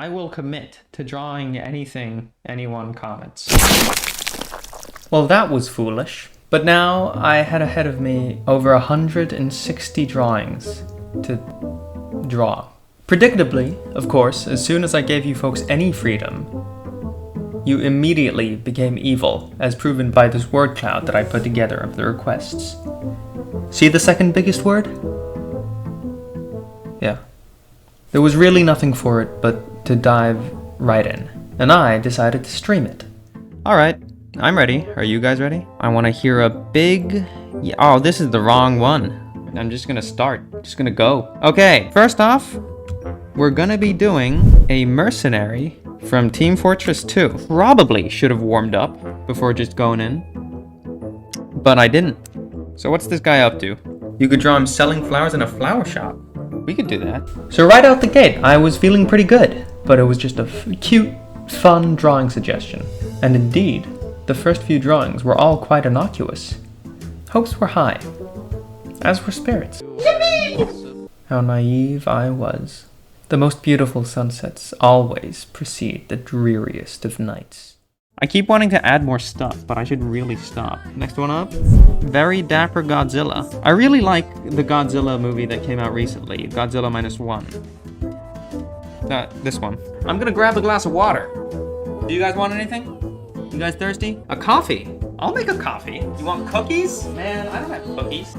I will commit to drawing anything anyone comments. Well, that was foolish. But now I had ahead of me over 160 drawings to draw. Predictably, of course, as soon as I gave you folks any freedom, you immediately became evil, as proven by this word cloud that I put together of the requests. See the second biggest word? Yeah. There was really nothing for it but to dive right in, and I decided to stream it. Alright, I'm ready. Are you guys ready? I want to hear a big... Oh, this is the wrong one. I'm just gonna start. Just gonna go. Okay, first off, we're gonna be doing a mercenary from Team Fortress 2. Probably should have warmed up before just going in, but I didn't. So what's this guy up to? You could draw him selling flowers in a flower shop. We could do that. So right out the gate, I was feeling pretty good, but it was just a cute, fun drawing suggestion. And indeed, the first few drawings were all quite innocuous. Hopes were high, as were spirits. Yippee! How naive I was. The most beautiful sunsets always precede the dreariest of nights. I keep wanting to add more stuff, but I should really stop. Next one up. Very Dapper Godzilla. I really like the Godzilla movie that came out recently, Godzilla -1. This one. I'm gonna grab a glass of water. Do you guys want anything? You guys thirsty? A coffee. I'll make a coffee. You want cookies? Man, I don't have cookies.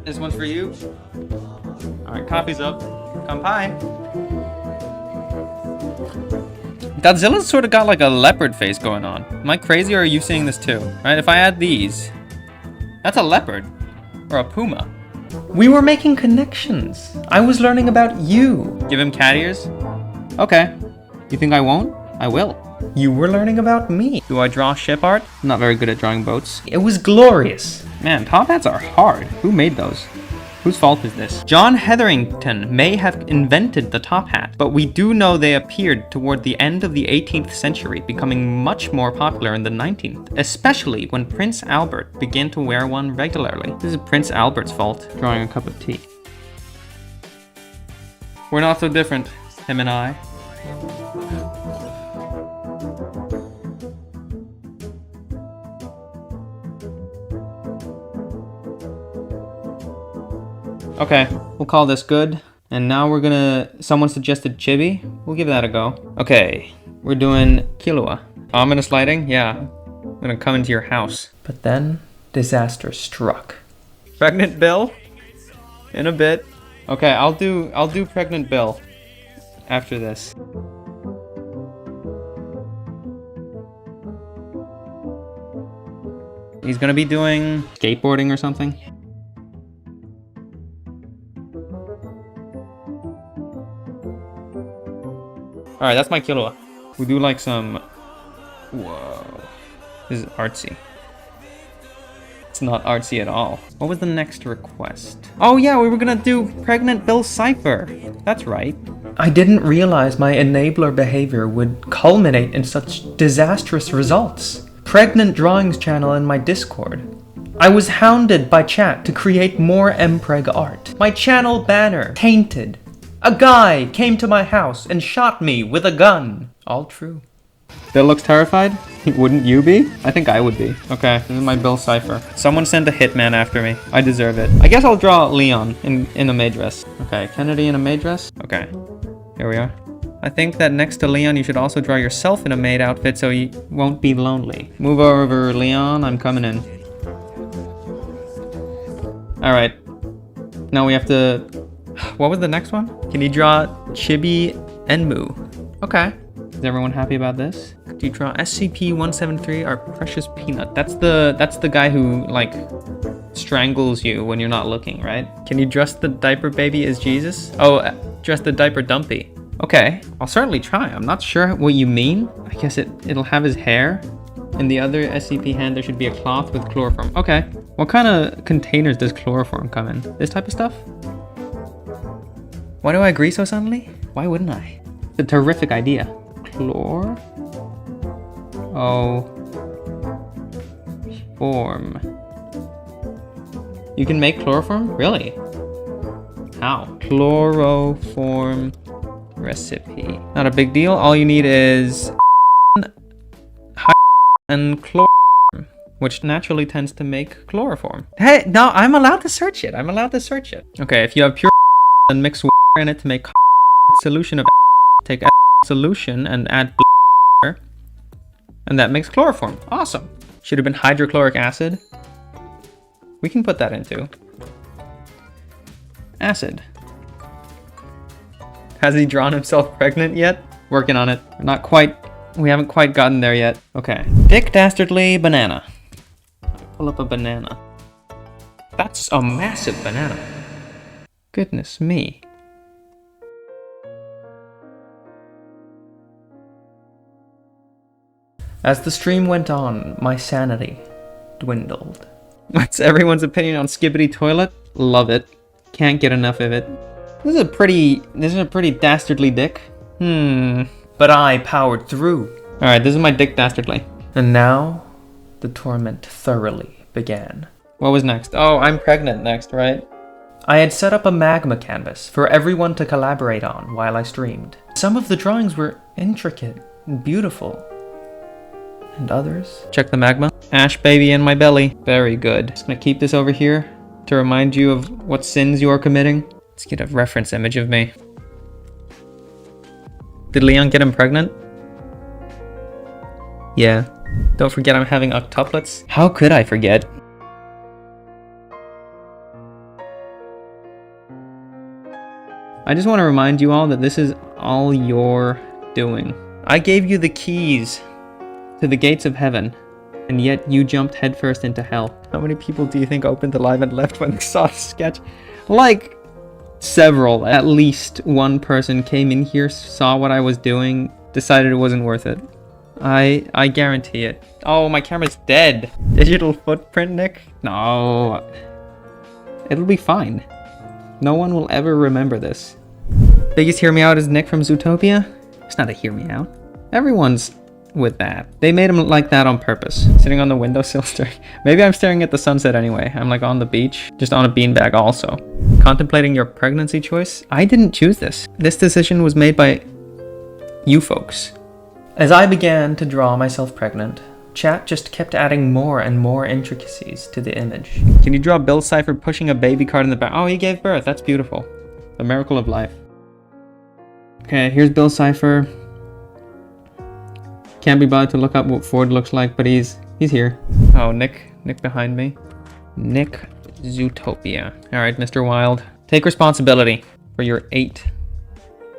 This one's for you. All right, coffee's up. Kanpai. Godzilla's sort of got like a leopard face going on. Am I crazy or are you seeing this too? Right, if I add these, that's a leopard or a puma. We were making connections. I was learning about you. Give him cat ears? Okay. You think I won't? I will. You were learning about me. Do I draw ship art? I'm not very good at drawing boats. It was glorious. Man, top hats are hard. Who made those? Whose fault is this? John Hetherington may have invented the top hat, but we do know they appeared toward the end of the 18th century, becoming much more popular in the 19th, especially when Prince Albert began to wear one regularly. This is Prince Albert's fault, drawing a cup of tea. We're not so different, him and I. Okay, we'll call this good. And now we're gonna... Someone suggested chibi. We'll give that a go. Okay, we're doing Killua. Ominous lighting? Yeah. I'm gonna come into your house. But then, disaster struck. Pregnant Bill? In a bit. Okay, I'll do Pregnant Bill after this. He's gonna be doing skateboarding or something. Alright, that's my Killua. We do like some... Whoa. This is artsy. It's not artsy at all. What was the next request? Oh yeah, we were gonna do Pregnant Bill Cypher. That's right. I didn't realize my enabler behavior would culminate in such disastrous results. Pregnant Drawings channel in my Discord. I was hounded by chat to create more mpreg art. My channel banner tainted. A guy came to my house and shot me with a gun. All true. Bill looks terrified? Wouldn't you be? I think I would be. Okay, this is my Bill Cypher. Someone sent a hitman after me. I deserve it. I guess I'll draw Leon in a maid dress. Okay, Kennedy in a maid dress. Okay, here we are. I think that next to Leon, you should also draw yourself in a maid outfit so you won't be lonely. Move over, Leon. I'm coming in. All right. Now we have to... What was the next one? Can you draw Chibi Enmu? Okay. Is everyone happy about this? Do you draw SCP-173, our precious peanut? That's the guy who, like, strangles you when you're not looking, right? Can you dress the diaper baby as Jesus? Oh, dress the diaper dumpy. Okay, I'll certainly try. I'm not sure what you mean. I guess it'll have his hair. In the other SCP hand, there should be a cloth with chloroform. Okay. What kind of containers does chloroform come in? This type of stuff? Why do I agree so suddenly? Why wouldn't I? It's a terrific idea. Chlor? Oh. Form. You can make chloroform? Really? How? Chloroform recipe. absurdity. Not a big deal. All you need is and chloroform, which naturally tends to make chloroform. Hey, no, I'm allowed to search it. I'm allowed to search it. Okay, if you have pure and mix in it to make solution of take solution and add and that makes chloroform. Awesome. Should have been hydrochloric acid. We can put that into acid. Has he drawn himself pregnant yet? Working on it. Not quite. We haven't quite gotten there yet. Okay. Dick Dastardly banana. Pull up a banana. That's a massive banana. Goodness me. As the stream went on, my sanity dwindled. What's everyone's opinion on Skibbity Toilet? Love it. Can't get enough of it. This is a pretty dastardly dick. But I powered through. Alright, this is my Dick Dastardly. And now, the torment thoroughly began. What was next? Oh, I'm pregnant next, right? I had set up a magma canvas for everyone to collaborate on while I streamed. Some of the drawings were intricate and beautiful. And others? Check the magma. Ash baby in my belly. Very good. Just gonna keep this over here to remind you of what sins you are committing. Let's get a reference image of me. Did Leon get him pregnant? Yeah. Don't forget I'm having octuplets. How could I forget? I just want to remind you all that this is all your doing. I gave you the keys to the gates of heaven, and yet you jumped headfirst into hell. How many people do you think opened the live and left when they saw the sketch? Like, several. At least one person came in here, saw what I was doing, decided it wasn't worth it. I guarantee it. Oh, my camera's dead. Digital footprint, Nick? No. It'll be fine. No one will ever remember this. Biggest hear me out is Nick from Zootopia? It's not a hear me out. Everyone's with that. They made him like that on purpose. Sitting on the windowsill staring. Maybe I'm staring at the sunset anyway. I'm like on the beach, just on a beanbag also. Contemplating your pregnancy choice? I didn't choose this. This decision was made by you folks. As I began to draw myself pregnant, chat just kept adding more and more intricacies to the image. Can you draw Bill Cipher pushing a baby cart in the back? Oh, he gave birth. That's beautiful. The miracle of life. Okay, here's Bill Cipher. Can't be bothered to look up what Ford looks like, but he's here. Oh, Nick behind me. Nick Zootopia. All right, Mr. Wild. Take responsibility for your 8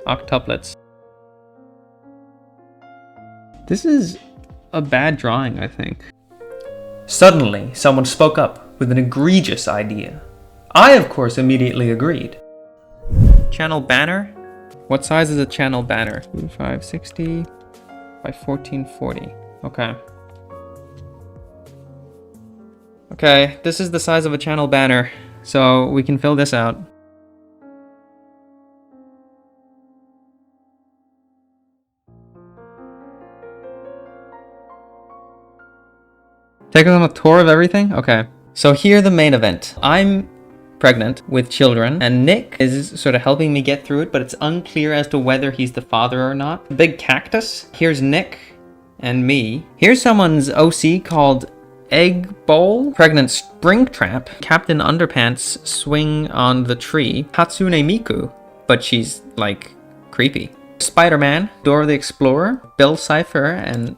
octuplets. This is a bad drawing, I think. Suddenly, someone spoke up with an egregious idea. I, of course, immediately agreed. Channel banner? What size is a channel banner? 2560 by 1440. Okay. Okay, this is the size of a channel banner, so we can fill this out. Take us on a tour of everything? Okay. So here the main event. I'm pregnant with children, and Nick is sort of helping me get through it, but it's unclear as to whether he's the father or not. Big cactus. Here's Nick and me. Here's someone's OC called Egg Bowl. Pregnant Springtrap. Captain Underpants swing on the tree. Hatsune Miku, but she's like creepy. Spider-Man, Dora the Explorer, Bill Cipher, and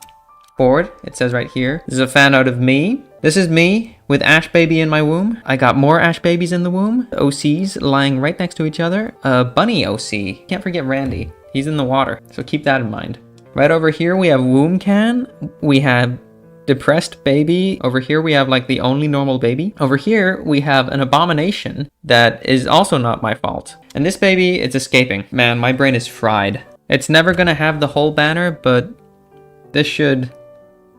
Ford. It says right here. This is a fan out of me. This is me with Ash Baby in my womb. I got more Ash Babies in the womb. OCs lying right next to each other. Bunny OC. Can't forget Randy. He's in the water, so keep that in mind. Right over here we have Womb Can. We have Depressed Baby. Over here we have like the only normal baby. Over here we have an abomination that is also not my fault. And this baby is escaping. Man, my brain is fried. It's never gonna have the whole banner, but this should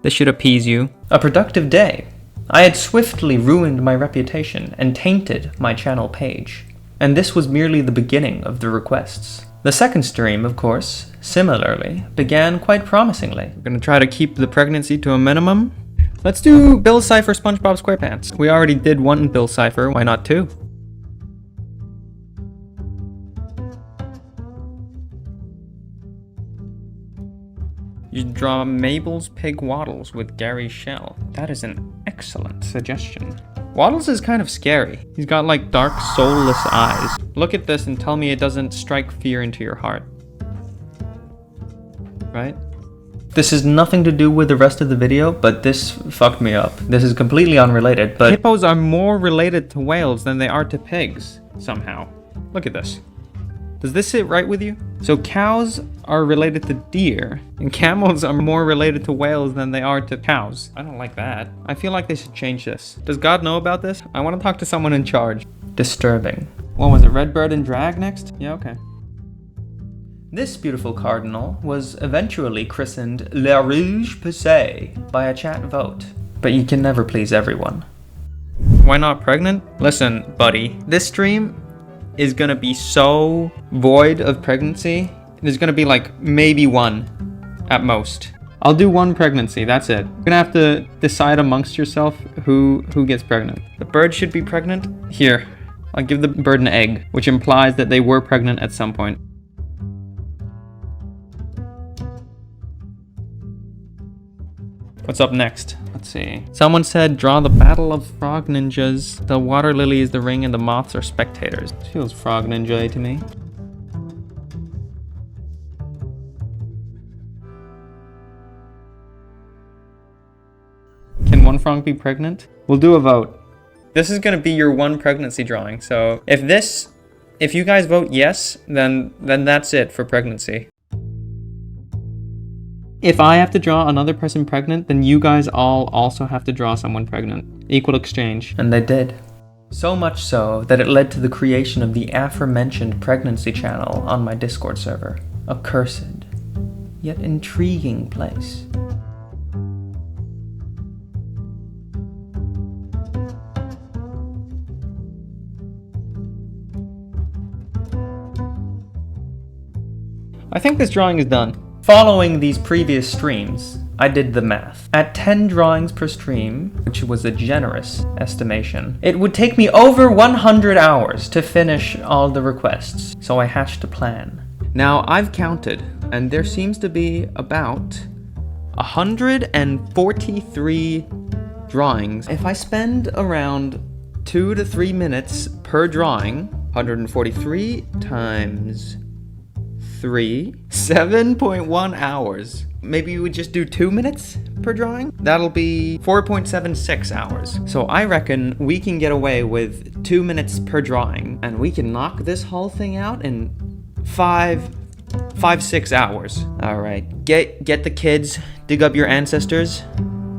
appease you. A productive day. I had swiftly ruined my reputation and tainted my channel page. And this was merely the beginning of the requests. The second stream, of course, similarly, began quite promisingly. We're gonna try to keep the pregnancy to a minimum. Let's do Bill Cipher SpongeBob SquarePants. We already did one Bill Cipher, why not 2? You draw Mabel's pig Waddles with Gary's shell. That is an excellent suggestion. Waddles is kind of scary. He's got like dark, soulless eyes. Look at this and tell me it doesn't strike fear into your heart. Right? This has nothing to do with the rest of the video, but this fucked me up. This is completely unrelated, but hippos are more related to whales than they are to pigs, somehow. Look at this. Does this sit right with you? So cows are related to deer, and camels are more related to whales than they are to cows. I don't like that. I feel like they should change this. Does God know about this? I want to talk to someone in charge. Disturbing. What was it, Redbird and Drag next? Yeah, okay. This beautiful cardinal was eventually christened Le Rouge Passé by a chat vote. But you can never please everyone. Why not pregnant? Listen, buddy, this stream is gonna be so void of pregnancy. There's gonna be like maybe one at most. I'll do one pregnancy, that's it. You're gonna have to decide amongst yourself who gets pregnant. The bird should be pregnant. Here, I'll give the bird an egg, which implies that they were pregnant at some point. What's up next? Let's see. Someone said, draw the battle of frog ninjas. The water lily is the ring and the moths are spectators. This feels frog ninja to me. Can one frog be pregnant? We'll do a vote. This is gonna be your one pregnancy drawing. So if you guys vote yes, then that's it for pregnancy. If I have to draw another person pregnant, then you guys all also have to draw someone pregnant. Equal exchange. And they did. So much so that it led to the creation of the aforementioned pregnancy channel on my Discord server. A cursed, yet intriguing place. I think this drawing is done. Following these previous streams, I did the math. At 10 drawings per stream, which was a generous estimation, it would take me over 100 hours to finish all the requests, so I hatched a plan. Now, I've counted, and there seems to be about 143 drawings. If I spend around 2 to 3 minutes per drawing, 143 times 7.1 hours. Maybe we would just do 2 minutes per drawing? That'll be 4.76 hours. So I reckon we can get away with 2 minutes per drawing, and we can knock this whole thing out in 6 hours. All right, get the kids, dig up your ancestors.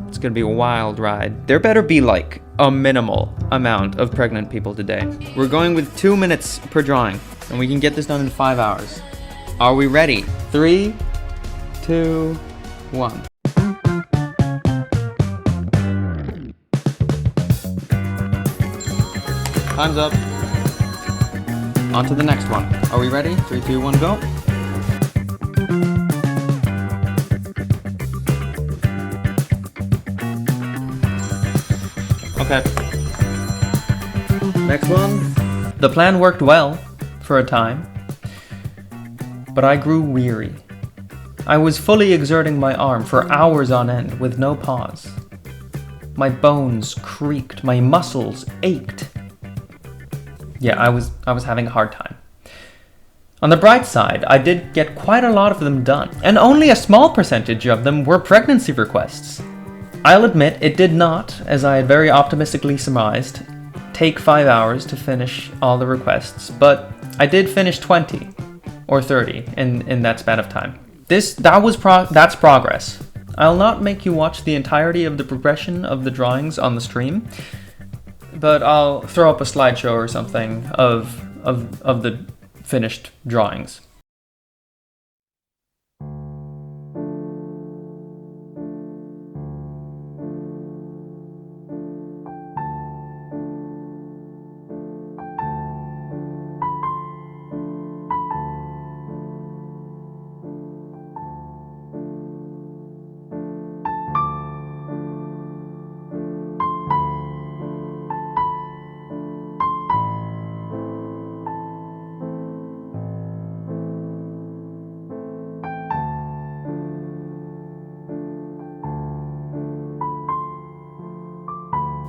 It's gonna be a wild ride. There better be like a minimal amount of pregnant people today. We're going with 2 minutes per drawing, and we can get this done in 5 hours. Are we ready? 3, 2, 1. Time's up. On to the next one. Are we ready? 3, 2, 1, go. Okay. Next one. The plan worked well for a time. But I grew weary. I was fully exerting my arm for hours on end with no pause. My bones creaked, my muscles ached. Yeah, I was having a hard time. On the bright side, I did get quite a lot of them done, and only a small percentage of them were pregnancy requests. I'll admit it did not, as I had very optimistically surmised, take 5 hours to finish all the requests, but I did finish 20. Or 30 in that span of time. That's progress. I'll not make you watch the entirety of the progression of the drawings on the stream, but I'll throw up a slideshow or something of the finished drawings.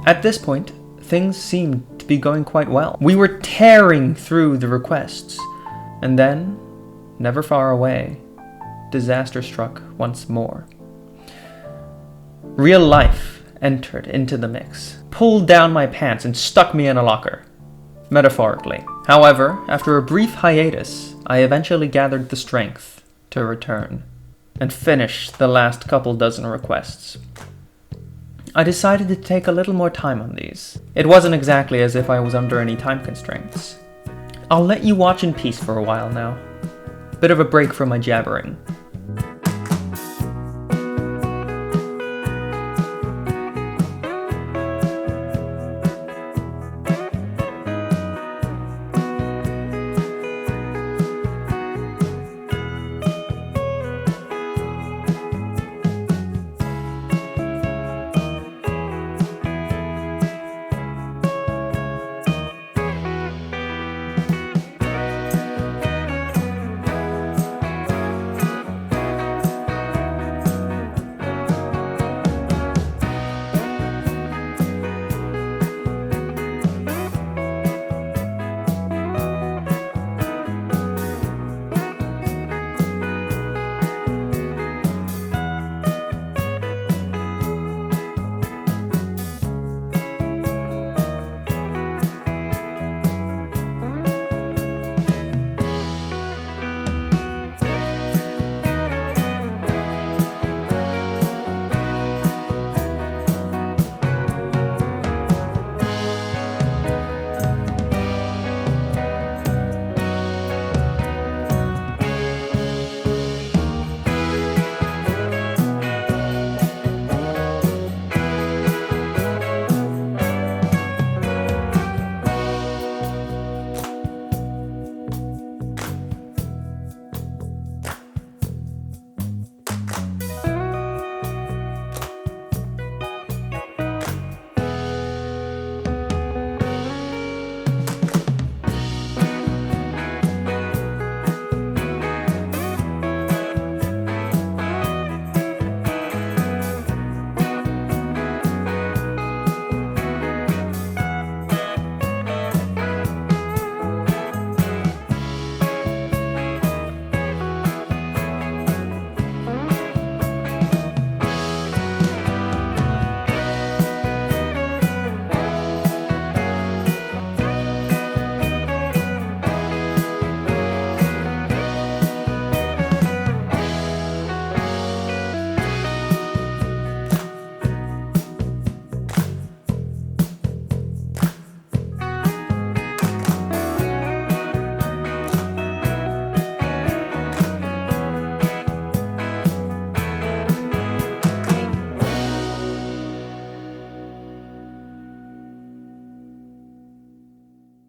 At this point, things seemed to be going quite well. We were tearing through the requests, and then, never far away, disaster struck once more. Real life entered into the mix, pulled down my pants and stuck me in a locker, metaphorically. However, after a brief hiatus, I eventually gathered the strength to return and finish the last couple dozen requests. I decided to take a little more time on these. It wasn't exactly as if I was under any time constraints. I'll let you watch in peace for a while now. Bit of a break from my jabbering.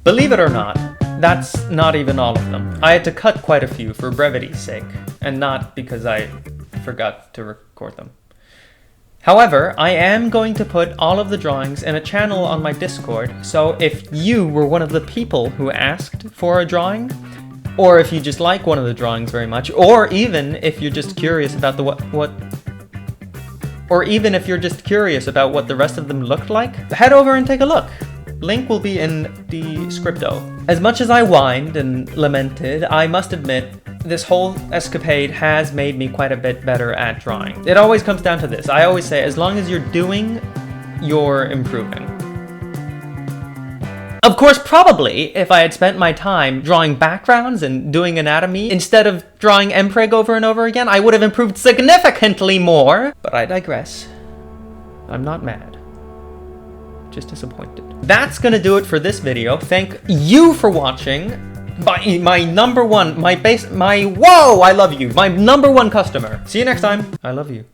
Believe it or not, that's not even all of them. I had to cut quite a few for brevity's sake, and not because I forgot to record them. However, I am going to put all of the drawings in a channel on my Discord, so if you were one of the people who asked for a drawing, or if you just like one of the drawings very much, or even if you're just curious about or even if you're just curious about what the rest of them looked like, head over and take a look. Link will be in the scripto. As much as I whined and lamented, I must admit, this whole escapade has made me quite a bit better at drawing. It always comes down to this. I always say, as long as you're doing, you're improving. Of course, probably, if I had spent my time drawing backgrounds and doing anatomy, instead of drawing Mpreg over and over again, I would have improved significantly more. But I digress. I'm not mad. Just disappointed. That's gonna do it for this video. Thank you for watching. My number one, whoa, I love you. My number one customer. See you next time. I love you.